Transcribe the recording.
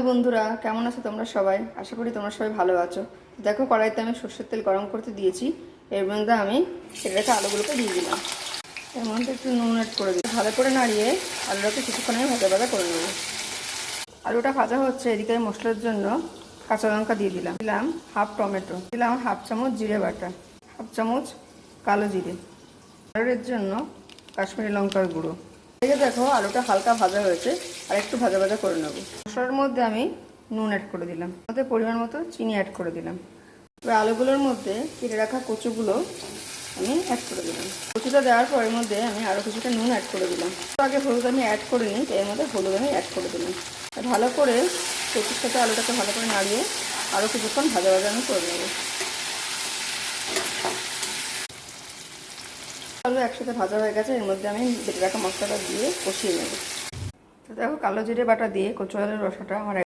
বন্ধুরা, কেমন আছো তোমরা সবাই? আশা করি তোমরা সবাই ভালো আছো। দেখো, কড়াইতে আমি সর্ষের তেল গরম করতে দিয়েছি। এর মধ্যে আমি কেটে রাখা আলুগুলোকে দিয়ে দিলাম। এর মধ্যে একটু নুন অ্যাড করে দিই। ভালো করে নাড়িয়ে আলুটাকে কিছুক্ষণ আমি ভাজা ভাজা করে নেব। আলুটা ভাজা হচ্ছে, এদিকে মশলার জন্য কাঁচা লঙ্কা দিয়ে দিলাম। দিলাম হাফ টমেটো, দিলাম হাফ চামচ জিরে বাটা, হাফ চামচ কালো জিরে, কালারের জন্য কাশ্মীরি লঙ্কার গুঁড়ো। দেখো, আলুটা হালকা ভাজা হয়েছে, আর একটু ভাজা ভাজা করে নেব। মশলার মধ্যে আমি নুন অ্যাড করে দিলাম, মধ্যে পরিমাণ মতো চিনি অ্যাড করে দিলাম। এবার আলুগুলোর মধ্যে কেটে রাখা কচুগুলো আমি অ্যাড করে দিলাম। কচুটা দেওয়ার পর এর মধ্যে আমি আরও কিছুটা নুন অ্যাড করে দিলাম। আগে হলুদ আমি অ্যাড করিনি, এর মধ্যে হলুদ আমি অ্যাড করে দিলাম। ভালো করে কচুর সাথে আলুটাকে ভালো করে নাড়িয়ে আরও কিছুক্ষণ ভাজা ভাজা আমি করে নেব। আলু একসাথে ভাজা হয়ে গেছে, এর মধ্যে আমি বেটে রাখা মশলাটা দিয়ে কষিয়ে নেব। তো দেখো, কালো জিরে বাটা দিয়ে কচু আলুর রসাটা আমার